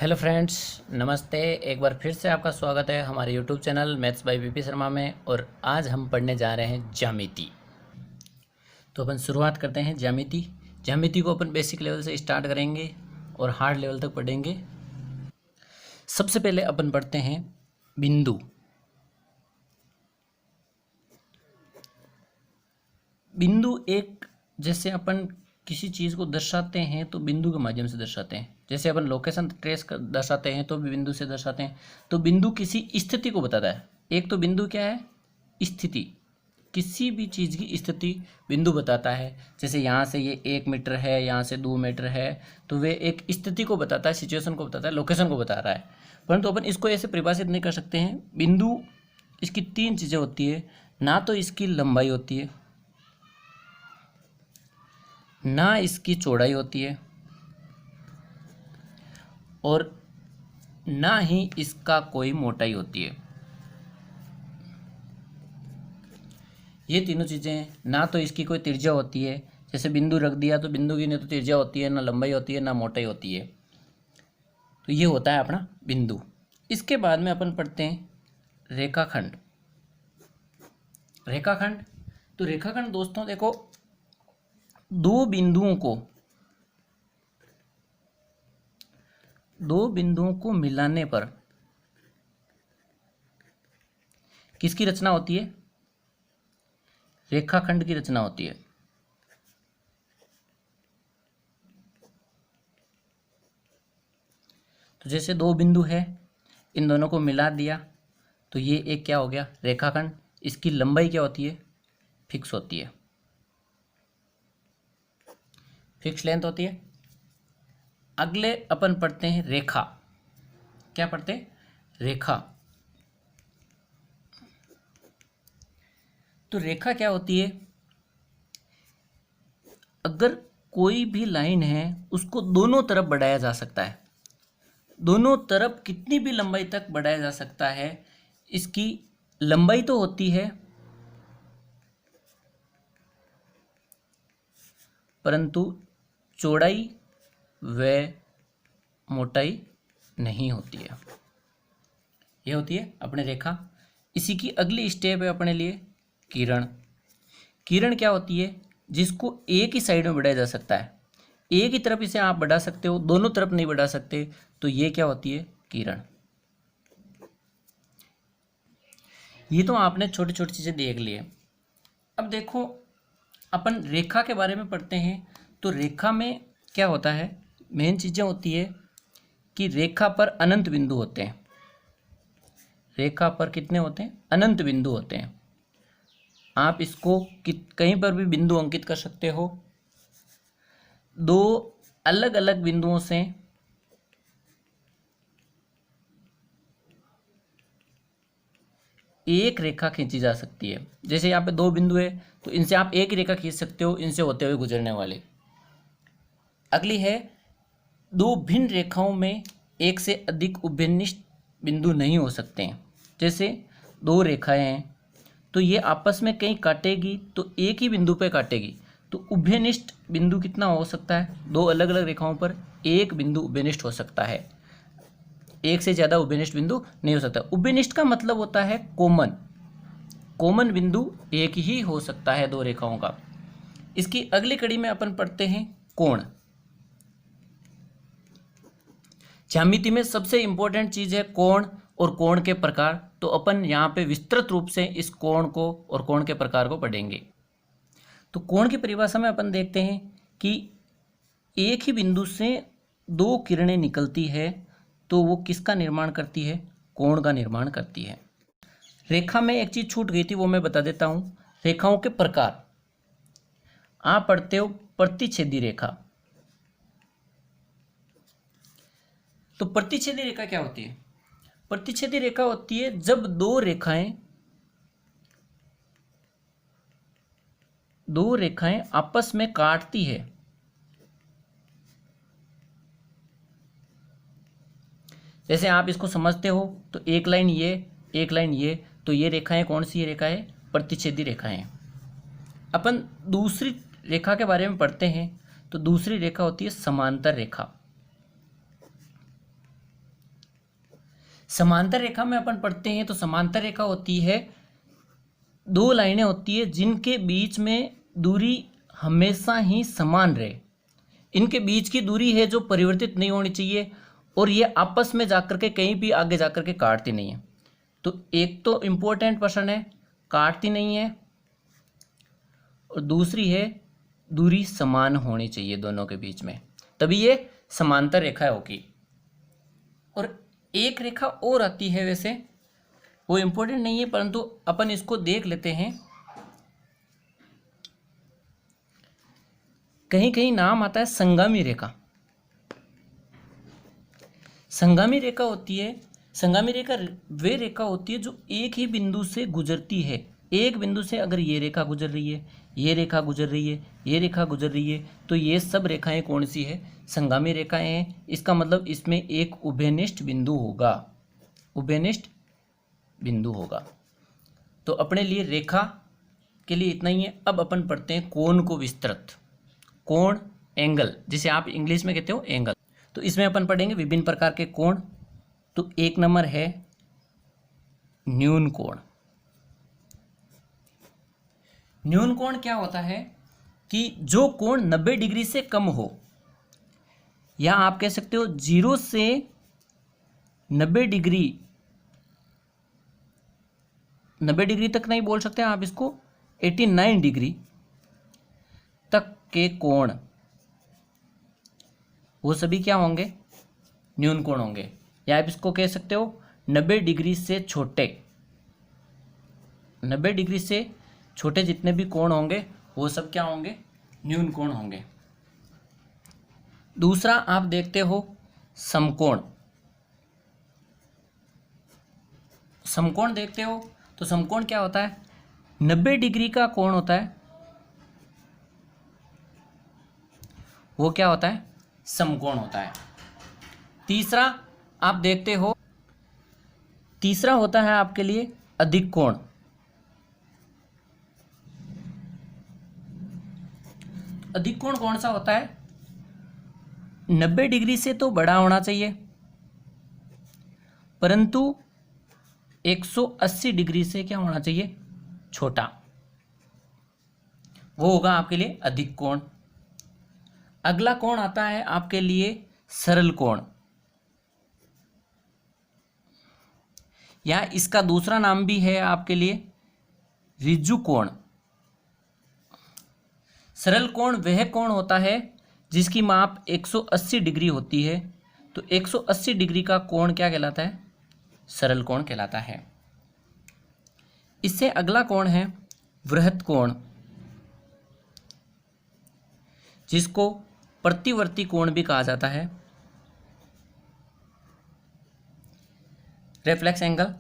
Hello friends, नमस्ते। एक बार फिर से आपका स्वागत है हमारे YouTube channel maths by VP Sharma में। और आज हम पढ़ने जा रहे हैं ज्यामिति। तो अपन शुरुआत करते हैं ज्यामिति। ज्यामिति को अपन बेसिक लेवल से स्टार्ट करेंगे और हार्ड लेवल तक पढ़ेंगे। सबसे पहले अपन पढ़ते हैं बिंदु। बिंदु एक, जैसे अपन किसी चीज़ को दर्शाते हैं तो बिंदु के माध्यम से दर्शाते हैं। जैसे अपन लोकेशन ट्रेस कर दर्शाते हैं तो भी बिंदु से दर्शाते हैं। तो बिंदु किसी स्थिति को बताता है। एक तो बिंदु क्या है? स्थिति। किसी भी चीज़ की स्थिति बिंदु बताता है। जैसे यहाँ से ये 1 मीटर है, यहाँ से 2 मीटर है, तो वे एक स्थिति को बताता है, सिचुएशन को बताता है, लोकेशन को बता रहा है। परंतु अपन इसको ऐसे परिभाषित नहीं कर सकते हैं। बिंदु, इसकी 3 चीज़ें होती है। ना तो इसकी लंबाई होती है, ना इसकी चौड़ाई होती है, और ना ही इसका कोई मोटाई होती है। ये तीनों चीज़ें, ना तो इसकी कोई त्रिज्या होती है। जैसे बिंदु रख दिया तो बिंदु की ना तो त्रिज्या होती है, ना लंबाई होती है, ना मोटाई होती है। तो ये होता है अपना बिंदु। इसके बाद में अपन पढ़ते हैं रेखाखंड। रेखाखंड, तो रेखाखंड दोस्तों देखो, दो बिंदुओं को मिलाने पर किसकी रचना होती है? रेखाखंड की रचना होती है। तो जैसे दो बिंदु है, इन दोनों को मिला दिया तो ये एक क्या हो गया? रेखाखंड। इसकी लंबाई क्या होती है? फिक्स होती है, फिक्स लेंथ होती है। अगले अपन पढ़ते हैं रेखा। क्या पढ़ते हैं? रेखा। तो रेखा क्या होती है? अगर कोई भी लाइन है उसको दोनों तरफ बढ़ाया जा सकता है। दोनों तरफ कितनी भी लंबाई तक बढ़ाया जा सकता है। इसकी लंबाई तो होती है, परंतु चौड़ाई व मोटाई नहीं होती है। यह होती है अपने रेखा। इसी की अगली स्टेप है अपने लिए किरण। किरण क्या होती है? जिसको एक ही साइड में बढ़ाया जा सकता है। एक ही तरफ इसे आप बढ़ा सकते हो, दोनों तरफ नहीं बढ़ा सकते। तो ये क्या होती है? किरण। ये तो आपने छोटी छोटी चीज़ें देख ली है। अब देखो, अपन रेखा के बारे में पढ़ते हैं। तो रेखा में क्या होता है? मेन चीज़ें होती है कि रेखा पर अनंत बिंदु होते हैं। रेखा पर कितने होते हैं? अनंत बिंदु होते हैं। आप इसको कहीं पर भी बिंदु अंकित कर सकते हो। दो अलग अलग बिंदुओं से एक रेखा खींची जा सकती है। जैसे यहाँ पे दो बिंदु है तो इनसे आप एक ही रेखा खींच सकते हो, इनसे होते हुए गुजरने वाले। अगली है, दो भिन्न रेखाओं में एक से अधिक उभयनिष्ठ बिंदु नहीं हो सकते हैं। जैसे दो रेखाएं हैं तो ये आपस में कहीं काटेगी तो एक ही बिंदु पे काटेगी। तो उभयनिष्ठ बिंदु कितना हो सकता है? दो अलग अलग रेखाओं पर एक बिंदु उभयनिष्ठ हो सकता है, एक से ज़्यादा उभयनिष्ठ बिंदु नहीं हो सकता। उभयनिष्ठ का मतलब होता है कॉमन। कॉमन बिंदु एक ही हो सकता है दो रेखाओं का। इसकी अगली कड़ी में अपन पढ़ते हैं कोण। ज्यामिति में सबसे इंपॉर्टेंट चीज़ है कोण और कोण के प्रकार। तो अपन यहाँ पे विस्तृत रूप से इस कोण को और कोण के प्रकार को पढ़ेंगे। तो कोण की परिभाषा में अपन देखते हैं कि एक ही बिंदु से दो किरणें निकलती है तो वो किसका निर्माण करती है? कोण का निर्माण करती है। रेखा में एक चीज़ छूट गई थी, वो मैं बता देता हूँ। रेखाओं के प्रकार आप पढ़ते हो प्रतिच्छेदी रेखा। तो प्रतिच्छेदी रेखा क्या होती है? प्रतिच्छेदी रेखा होती है जब दो रेखाएं आपस में काटती है। जैसे आप इसको समझते हो तो एक लाइन ये, एक लाइन ये, तो ये रेखाएं कौन सी रेखा है? प्रतिच्छेदी रेखाएं। अपन दूसरी रेखा के बारे में पढ़ते हैं। तो दूसरी रेखा होती है समांतर रेखा। समांतर रेखा में अपन पढ़ते हैं तो समांतर रेखा होती है, दो लाइनें होती है जिनके बीच में दूरी हमेशा ही समान रहे। इनके बीच की दूरी है जो परिवर्तित नहीं होनी चाहिए, और ये आपस में जाकर के कहीं भी आगे जाकर के काटती नहीं है। तो एक तो इम्पोर्टेंट प्रश्न है, काटती नहीं है, और दूसरी है दूरी समान होनी चाहिए दोनों के बीच में, तभी ये समांतर रेखा होगी। और एक रेखा और आती है, वैसे वो इम्पोर्टेंट नहीं है परंतु अपन इसको देख लेते हैं। कहीं कहीं नाम आता है संगामी रेखा। संगामी रेखा होती है, संगामी रेखा वे रेखा होती है जो एक ही बिंदु से गुजरती है। एक बिंदु से अगर ये रेखा गुजर रही है, ये रेखा गुजर रही है, ये रेखा गुजर रही है, तो ये सब रेखाएं कौन सी है? संगामी रेखाएं हैं। इसका मतलब इसमें एक उभयनिष्ठ बिंदु होगा, उभयनिष्ठ बिंदु होगा। तो अपने लिए रेखा के लिए इतना ही है। अब अपन पढ़ते हैं कोण को विस्तृत। कोण, एंगल, जिसे आप इंग्लिश में कहते हो एंगल। तो इसमें अपन पढ़ेंगे विभिन्न प्रकार के कोण। तो एक नंबर है न्यून कोण। न्यून कोण क्या होता है कि जो कोण 90 डिग्री से कम हो, या आप कह सकते हो 0 से 90 डिग्री, 90 डिग्री तक नहीं बोल सकते आप इसको, 89 डिग्री तक के कोण, वो सभी क्या होंगे? न्यून कोण होंगे। या आप इसको कह सकते हो 90 डिग्री से छोटे, 90 डिग्री से छोटे जितने भी कोण होंगे वो सब क्या होंगे? न्यून कोण होंगे। दूसरा आप देखते हो समकोण। समकोण देखते हो तो समकोण क्या होता है? 90 डिग्री का कोण होता है, वो क्या होता है? समकोण होता है। तीसरा आप देखते हो, तीसरा होता है आपके लिए अधिक कोण। अधिक कोण कौन सा होता है? 90 डिग्री से तो बड़ा होना चाहिए परंतु 180 डिग्री से क्या होना चाहिए? छोटा। वो होगा आपके लिए अधिक कोण। अगला कोण आता है आपके लिए सरल कोण, या इसका दूसरा नाम भी है आपके लिए ऋजु कोण। सरल कोण वह कोण होता है जिसकी माप 180 डिग्री होती है। तो 180 डिग्री का कोण क्या कहलाता है? सरल कोण कहलाता है। इससे अगला कोण है वृहत कोण, जिसको प्रतिवर्ती कोण भी कहा जाता है, रेफ्लेक्स एंगल।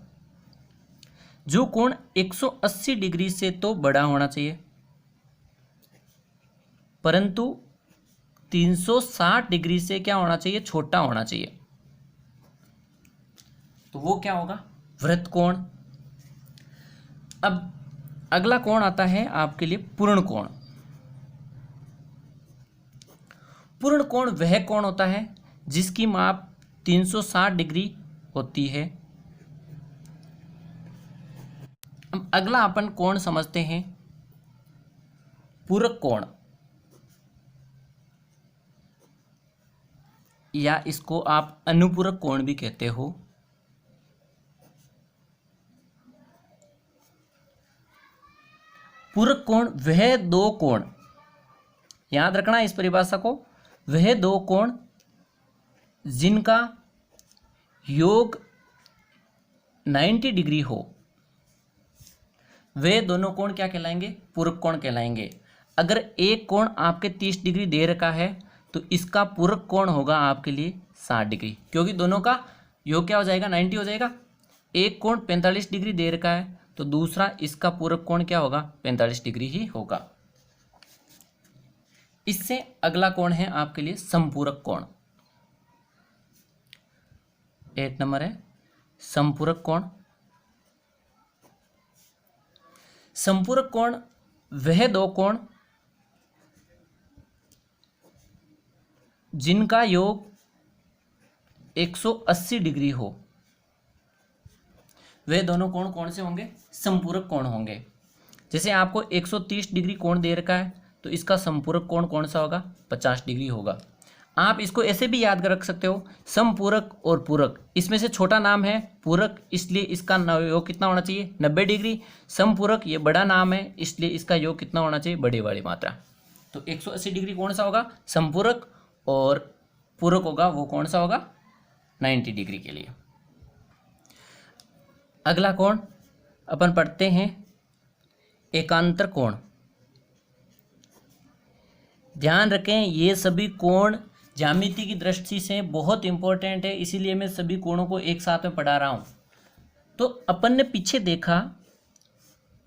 जो कोण 180 डिग्री से तो बड़ा होना चाहिए परंतु 360 डिग्री से क्या होना चाहिए? छोटा होना चाहिए। तो वो क्या होगा? वृत्त कोण। अब अगला कोण आता है आपके लिए पूर्ण कोण। पूर्ण कोण वह कोण होता है जिसकी माप 360 डिग्री होती है। अब अगला अपन कोण समझते हैं पूरक कोण, या इसको आप अनुपूरक कोण भी कहते हो। पूरक कोण वह दो कोण, याद रखना इस परिभाषा को, वह दो कोण जिनका योग 90 डिग्री हो, वे दोनों कोण क्या कहलाएंगे? पूरक कोण कहलाएंगे। अगर एक कोण आपके 30 डिग्री दे रखा है तो इसका पूरक कोण होगा आपके लिए 60 डिग्री, क्योंकि दोनों का योग क्या हो जाएगा? 90 हो जाएगा। एक कोण 45 डिग्री दे रखा है तो दूसरा इसका पूरक कोण क्या होगा? 45 डिग्री ही होगा। इससे अगला कोण है आपके लिए समपूरक कोण। 8 नंबर है समपूरक कोण। समपूरक कोण वह दो कोण जिनका योग 180 डिग्री हो, वे दोनों कोण कौन से होंगे? संपूरक कोण होंगे। जैसे आपको 130 डिग्री कोण दे रखा है तो इसका संपूरक कोण कौन सा होगा? 50 डिग्री होगा। आप इसको ऐसे भी याद कर रख सकते हो, समपूरक और पूरक, इसमें से छोटा नाम है पूरक, इसलिए इसका योग कितना होना चाहिए? 90 डिग्री। समपूरक ये बड़ा नाम है, इसलिए इसका योग कितना होना चाहिए? बड़ी वाली मात्रा। तो 180 डिग्री कौन सा होगा? संपूरक। और पूरक होगा वो कौन सा होगा? 90 डिग्री के लिए। अगला कोण अपन पढ़ते हैं एकांतर कोण। ध्यान रखें ये सभी कोण ज्यामिति की दृष्टि से बहुत इंपॉर्टेंट है, इसीलिए मैं सभी कोणों को एक साथ में पढ़ा रहा हूँ। तो अपन ने पीछे देखा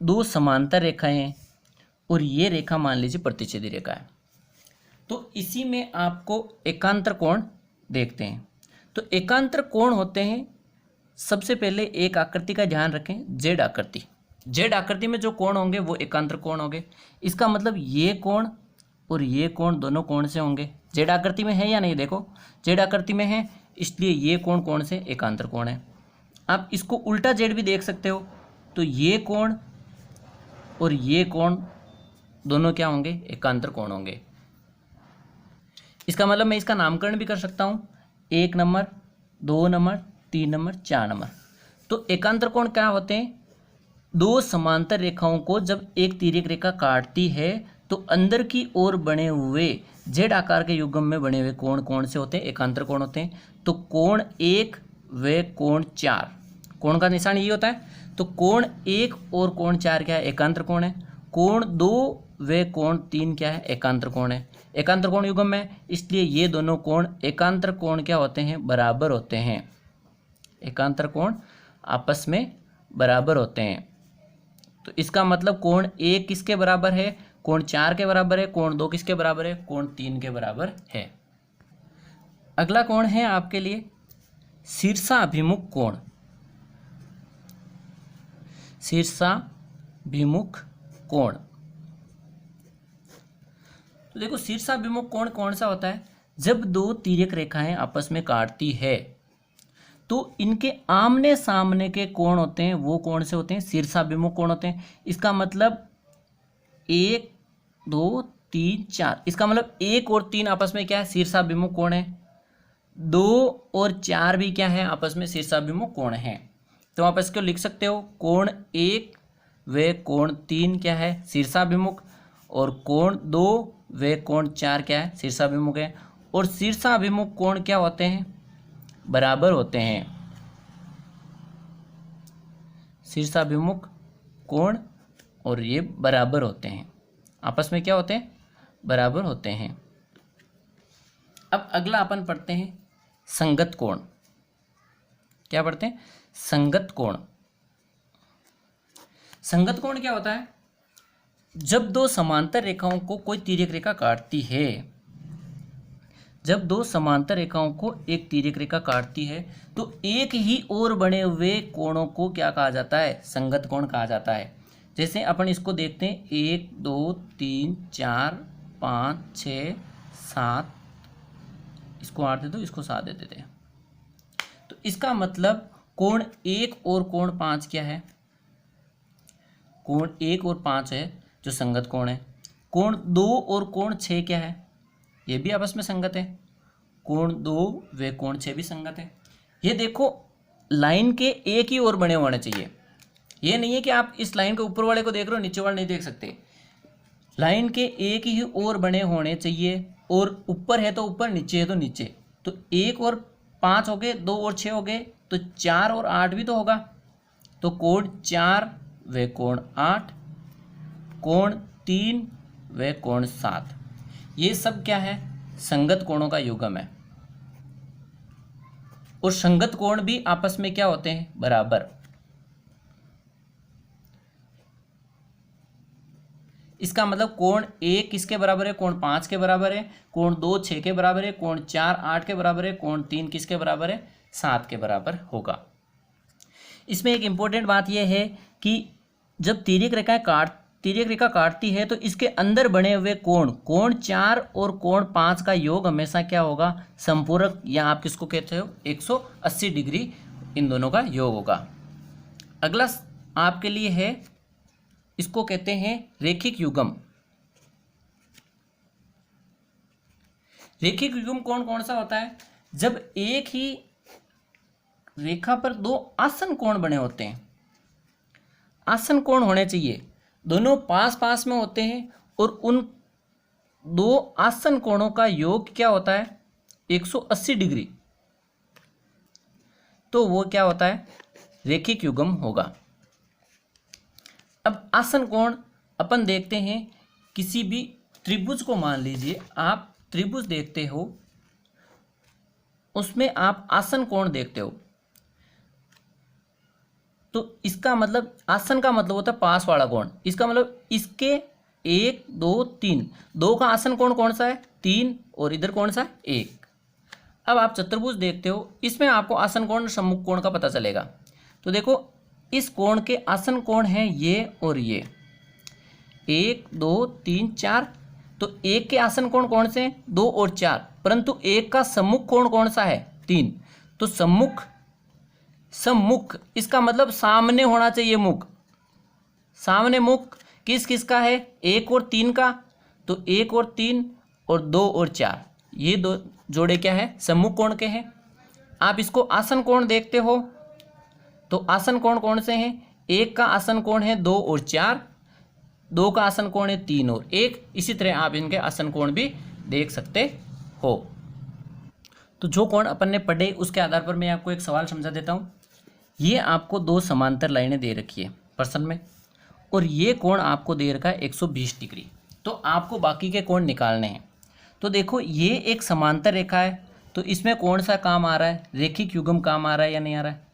दो समांतर रेखाएं हैं और ये रेखा मान लीजिए प्रतिच्छेदी रेखा है। तो इसी में आपको एकांतर कोण देखते हैं। तो एकांतर कोण होते हैं, सबसे पहले एक आकृति का ध्यान रखें, जेड आकृति। जेड आकृति में जो कोण होंगे वो एकांतर कोण होंगे। इसका मतलब ये कोण और ये कोण दोनों कोण से होंगे। जेड आकृति में है या नहीं? देखो जेड आकृति में है, इसलिए ये कोण कौन से? एकांतर कोण है। आप इसको उल्टा जेड भी देख सकते हो, तो ये कोण और ये कोण दोनों क्या होंगे? एकांतर कोण होंगे। इसका मतलब मैं इसका नामकरण भी कर सकता हूँ, 1 नंबर, 2 नंबर, 3 नंबर, 4 नंबर। तो एकांतर कोण क्या होते हैं? दो समांतर रेखाओं को जब एक तिर्यक रेखा काटती है तो अंदर की ओर बने हुए जेड आकार के युग्म में बने हुए कोण कौन से होते हैं? एकांतर कोण होते हैं। तो कोण 1 व कोण 4, कोण का निशान ये होता है। तो कोण 1 और कोण 4 क्या है? एकांतर कोण है। कोण 2 व कोण 3 क्या है? एकांतर कोण है। एकांतर कोण युग्म में, इसलिए ये दोनों कोण एकांतर कोण क्या होते हैं? बराबर होते हैं। एकांतर कोण आपस में बराबर होते हैं। तो इसका मतलब कोण 1 किसके बराबर है? कोण 4 के बराबर है। कोण 2 किसके बराबर है? कोण 3 के बराबर है। अगला कोण है आपके लिए शीर्षाभिमुख कोण। शीर्षाभिमुख कोण, तो देखो शीर्षाभिमुख कोण कौन सा होता है? जब दो तिर्यक रेखाएं आपस में काटती है तो इनके आमने सामने के कोण होते हैं वो कौन से होते हैं? शीर्षाभिमुख कोण होते हैं। इसका मतलब 1 2 3 4, इसका मतलब 1 और 3 आपस में क्या है? शीर्षाभिमुख कोण है। 2 और 4 भी क्या है? आपस में शीर्षाभिमुख कोण है। तो आप इसको लिख सकते हो, कोण 1 व कोण 3 क्या है? शीर्षाभिमुख। और कोण 2 व कोण 4 क्या है? शीर्षाभिमुख है। और शीर्षाभिमुख कोण क्या होते हैं? बराबर होते हैं। शीर्षाभिमुख कोण और ये बराबर होते हैं, आपस में क्या होते हैं? बराबर होते हैं। अब अगला अपन पढ़ते हैं संगत कोण। क्या पढ़ते हैं? संगत कोण। संगत कोण क्या होता है? जब दो समांतर रेखाओं को कोई तिर्यक रेखा काटती है, जब दो समांतर रेखाओं को एक तिर्यक रेखा काटती है तो एक ही ओर बने हुए कोणों को क्या कहा जाता है? संगत कोण कहा जाता है। जैसे अपन इसको देखते हैं, 1 2 3 4 5 6 7, इसको 8 दे दो, इसको 7 दे देते हैं। तो इसका मतलब कोण 1 और कोण 5 क्या है? कोण 1 और 5 है जो संगत कोण है। कोण 2 और कोण 6 क्या है? ये भी आपस में संगत है। कोण 2 व कोण 6 भी संगत है। ये देखो लाइन के एक ही ओर बने होने चाहिए। ये नहीं है कि आप इस लाइन के ऊपर वाले को देख रहे हो, नीचे वाले नहीं देख सकते। लाइन के एक ही ओर बने होने चाहिए, और ऊपर है तो ऊपर, नीचे है तो नीचे। तो 1 और 5 हो गए, 2 और 6 हो गए, तो 4 और 8 भी तो होगा। तो कोण 4 व कोण 8, कोण 3 व कोण 7, ये सब क्या है? संगत कोणों का युग्म है। और संगत कोण भी आपस में क्या होते हैं? बराबर। इसका मतलब कोण 1 किसके बराबर है? कोण 5 के बराबर है। कोण 2 6 के बराबर है। कोण 4 8 के बराबर है। कोण 3 किसके बराबर है? 7 के बराबर होगा। इसमें एक इंपॉर्टेंट बात यह है कि जब तिर्यक रेखा काटती है तो इसके अंदर बने हुए कोण, कोण 4 और कोण 5 का योग हमेशा क्या होगा? संपूरक, या आप किसको कहते हो? 180 डिग्री इन दोनों का योग होगा। अगला आपके लिए है, इसको कहते हैं रेखिक युग्म। रेखिक युग्म कौन कौन सा होता है? जब एक ही रेखा पर दो आसन कोण बने होते हैं। आसन कोण होने चाहिए, दोनों पास पास में होते हैं और उन दो आसन कोणों का योग क्या होता है? 180 डिग्री। तो वो क्या होता है? रेखिक युग्म होगा। अब आसन कोण अपन देखते हैं, किसी भी त्रिभुज को मान लीजिए, आप त्रिभुज देखते हो, उसमें आप आसन कोण देखते हो, तो इसका मतलब, आसन का मतलब होता है पास वाला कोण। इसका मतलब इसके 1 2 3, 2 का आसन कोण कौन सा है? 3, और इधर कौन सा है? 1। अब आप चतुर्भुज देखते हो, इसमें आपको आसन कोण सम्मुख कोण का पता चलेगा। तो देखो, इस कोण के आसन कोण हैं ये और ये, 1 2 3 4। तो 1 के आसन कोण कौन से हैं? 2 और 4, परंतु 1 का सम्मुख कोण कौन सा है? 3। तो सम्मुख, सम्मुख इसका मतलब सामने होना चाहिए मुख। सामने मुख किस किस का है? 1 और 3 का। तो 1 और 3 और 2 और 4, ये दो जोड़े क्या है? सम्मुख कोण के हैं। आप इसको आसन कोण देखते हो, तो आसन कोण कौन से हैं? 1 का आसन कोण है 2 और 4, 2 का आसन कोण है 3 और 1। इसी तरह आप इनके आसन कोण भी देख सकते हो। तो जो कोण अपन ने पढ़े उसके आधार पर मैं आपको एक सवाल समझा देता हूँ। ये आपको 2 समांतर लाइनें दे रखी है प्रश्न में, और ये कोण आपको दे रखा है 120 डिग्री। तो आपको बाकी के कोण निकालने हैं। तो देखो, ये एक समांतर रेखा है, तो इसमें कौन सा काम आ रहा है? रेखिक युग्म काम आ रहा है या नहीं आ रहा है?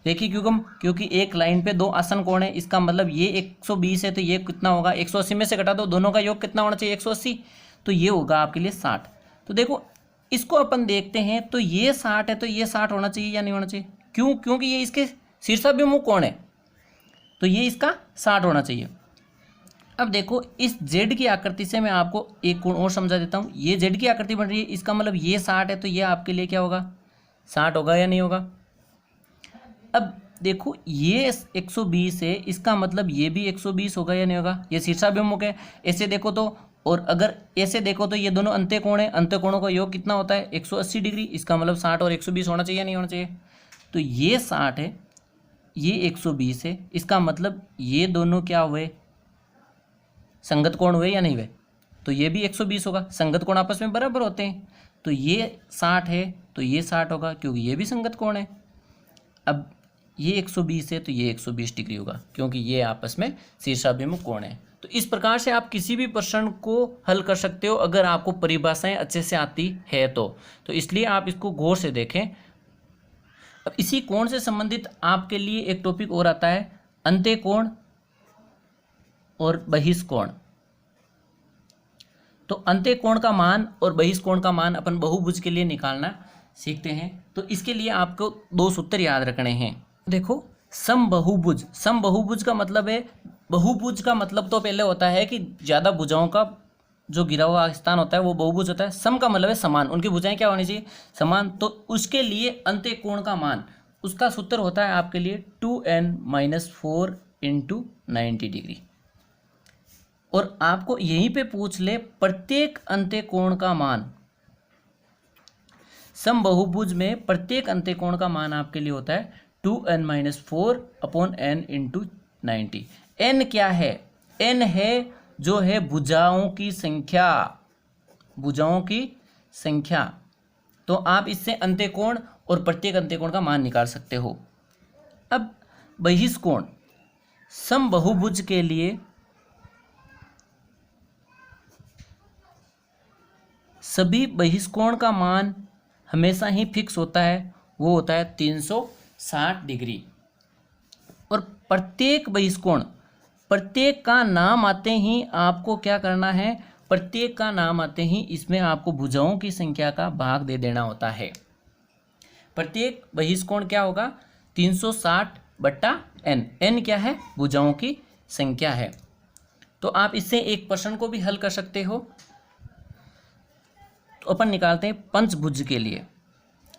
रेखिक युग्म, क्योंकि एक लाइन पे 2 आसन कोण है, इसका मतलब ये 120 है, तो ये कितना होगा? 180 में से घटा दो, दोनों का योग कितना होना चाहिए? 180। तो ये होगा आपके लिए 60। तो देखो, इसको अपन देखते हैं, तो ये 60 है, तो ये 60 होना चाहिए या नहीं होना चाहिए? क्यों? क्योंकि ये इसके शीर्षाभिमुख कोण है, तो ये इसका 60 होना चाहिए। अब देखो, इस जेड की आकृति से मैं आपको एक कोण और समझा देता हूँ। ये जेड की आकृति बन रही है, इसका मतलब ये 60 है, तो ये आपके लिए क्या होगा? 60 होगा या नहीं होगा? अब देखो, ये 120 है, इसका मतलब ये भी 120 होगा या नहीं होगा? ये शीर्षाभिमुख है। ऐसे देखो तो, और अगर ऐसे देखो तो ये दोनों अंत्य कोण है, अंत्य कोणों का योग कितना होता है? 180 डिग्री। इसका मतलब 60 और 120 होना चाहिए या नहीं होना चाहिए? तो ये 60 है, ये 120 है, इसका मतलब ये दोनों क्या हुए? संगत कोण हुए या नहीं हुए? तो ये भी 120 होगा। संगत कोण आपस में बराबर होते हैं, तो ये 60 है, तो ये 60 होगा, क्योंकि ये भी संगत कोण है। अब ये 120 है, तो ये 120 डिग्री होगा, क्योंकि ये आपस में शीर्षाभिमुख कोण है। तो इस प्रकार से आप किसी भी प्रश्न को हल कर सकते हो, अगर आपको परिभाषाएं अच्छे से आती है तो इसलिए आप इसको गौर से देखें। अब इसी कोण से संबंधित आपके लिए एक टॉपिक और आता है, अंत्य कोण और बहिष्कोण। तो अंत्य कोण का मान और बहिष्कोण का मान अपन बहुभुज के लिए निकालना सीखते हैं। तो इसके लिए आपको 2 सूत्र याद रखने हैं। देखो, समबहुभुज, समबहुभुज का मतलब है, बहुभुज का मतलब तो पहले होता है कि ज़्यादा भुजाओं का जो गिरा हुआ स्थान होता है वो बहुभुज होता है। सम का मतलब है समान, उनकी भुजाएं क्या होनी चाहिए? समान। तो उसके लिए अंत्य कोण का मान, उसका सूत्र होता है आपके लिए 2n-4 × 90 डिग्री। और आपको यहीं पे पूछ ले प्रत्येक अंत्य कोण का मान, समबहुभुज में प्रत्येक अंत्य कोण का मान आपके लिए होता है 2n-4 / n × 90। n क्या है? n है जो है भुजाओं की संख्या, भुजाओं की संख्या। तो आप इससे अंत्य कोण और प्रत्येक अंत्य कोण का मान निकाल सकते हो। अब बहिष्कोण, समबहुभुज के लिए सभी बहिष्कोण का मान हमेशा ही फिक्स होता है, वो होता है 360 डिग्री। और प्रत्येक बहिष्कोण, प्रत्येक का नाम आते ही आपको क्या करना है? प्रत्येक का नाम आते ही इसमें आपको भुजाओं की संख्या का भाग दे देना होता है। प्रत्येक बहिष्कोण क्या होगा? 360/n। n क्या है? भुजाओं की संख्या है। तो आप इससे एक प्रश्न को भी हल कर सकते हो। तो अपन निकालते हैं पंचभुज के लिए।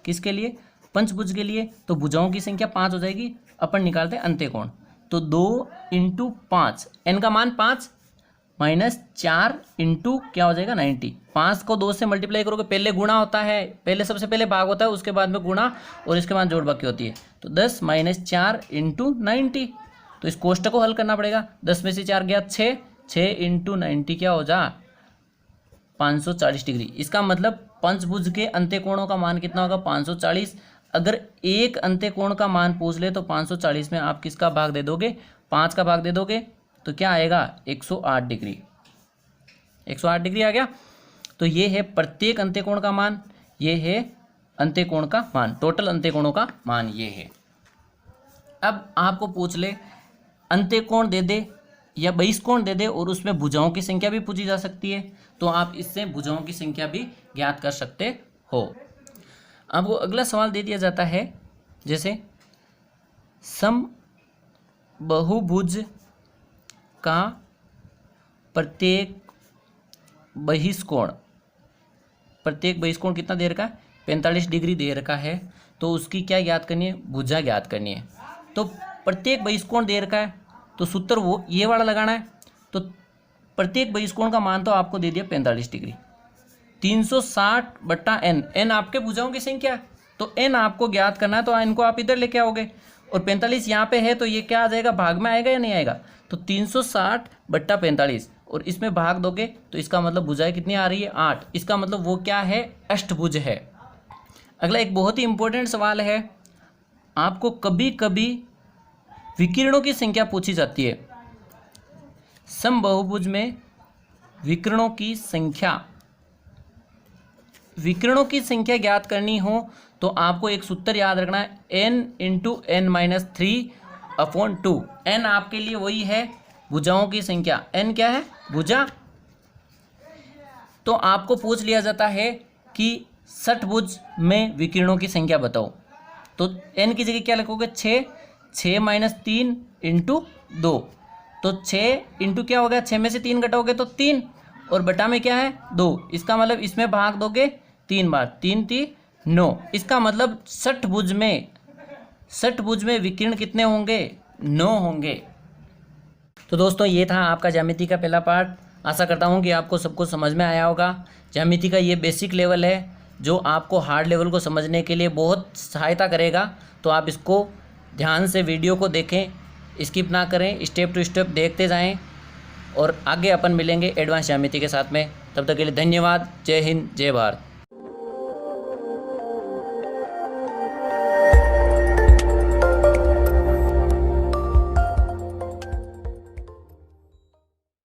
किसके लिए? पंचभुज के लिए। तो भुजाओं की संख्या 5 हो जाएगी, अपन निकालते हैं अंत्यकोण। तो 2 × 5, n का मान 5 माइनस 4 इंटू क्या हो जाएगा 90। 5 को 2 से मल्टीप्लाई करोगे, पहले गुणा होता है, पहले सबसे पहले भाग होता है, उसके बाद में गुणा और इसके बाद जोड़ बाकी होती है। तो 10 माइनस 4 इंटू 90। तो इस कोष्टक को हल करना पड़ेगा। 10 में से 4 गया 6, 6 इंटू 90 क्या हो जा 540 डिग्री। इसका मतलब पंचभुज के अंत्यकोणों का मान कितना होगा 540। अगर एक अंत्यकोण का मान पूछ ले तो 540 में आप किसका भाग दे दोगे, 5 का भाग दे दोगे, तो क्या आएगा 108 डिग्री। 108 डिग्री आ गया। तो ये है प्रत्येक अंत्यकोण का मान, ये है अंत्यकोण का मान, टोटल अंत्यकोणों का मान ये है। अब आपको पूछ ले अंत्यकोण दे दे या बहिष्कोण दे दे और उसमें भुजाओं की संख्या भी पूछी जा सकती है, तो आप इससे भुजाओं की संख्या भी ज्ञात कर सकते हो। आपको अगला सवाल दे दिया जाता है, जैसे समबाहुभुज का प्रत्येक बहिष्कोण कितना दे रखा है 45 डिग्री दे रखा है, तो उसकी क्या ज्ञात करनी है, भुजा ज्ञात करनी है। तो प्रत्येक बहिष्कोण दे रखा है तो सूत्र वो ये वाला लगाना है। तो प्रत्येक बहिष्कोण का मान तो आपको दे दिया 45 डिग्री। 360/n, n आपके भुजाओं की संख्या है, तो n आपको ज्ञात करना है, तो n को आप इधर लेके आओगे और 45 यहाँ पे है, तो ये क्या आ जाएगा, भाग में आएगा या नहीं आएगा। तो 360/45 और इसमें भाग दोगे तो इसका मतलब भुजाएं कितनी आ रही है 8। इसका मतलब वो क्या है, अष्टभुज है। अगला एक बहुत ही इंपॉर्टेंट सवाल है, आपको कभी कभी विकिरणों की संख्या पूछी जाती है। समबाहुभुज में विकिरणों की संख्या ज्ञात करनी हो तो आपको एक सूत्र याद रखना है, n × n-3/2। n आपके लिए वही है भुजाओं की संख्या, n क्या है, भुजा। तो आपको पूछ लिया जाता है कि षटभुज में विकिरणों की संख्या बताओ, तो n की जगह क्या लिखोगे 6 -3 × 2। तो 6 इंटू क्या हो गया, 6 में से 3 घटाओगे तो 3 और बटा में क्या है 2। इसका मतलब इसमें भाग दोगे 3 बार, 3 × 9। इसका मतलब षटभुज में विकिरण कितने होंगे, 9 होंगे। तो दोस्तों ये था आपका ज्यामिति का पहला पार्ट। आशा करता हूँ कि आपको सब कुछ समझ में आया होगा। ज्यामिति का ये बेसिक लेवल है जो आपको हार्ड लेवल को समझने के लिए बहुत सहायता करेगा। तो आप इसको ध्यान से वीडियो को देखें, स्किप ना करें, स्टेप टू स्टेप देखते जाएं और आगे अपन मिलेंगे एडवांस ज्यामिति के साथ में। तब तक के लिए धन्यवाद। जय हिंद, जय भारत।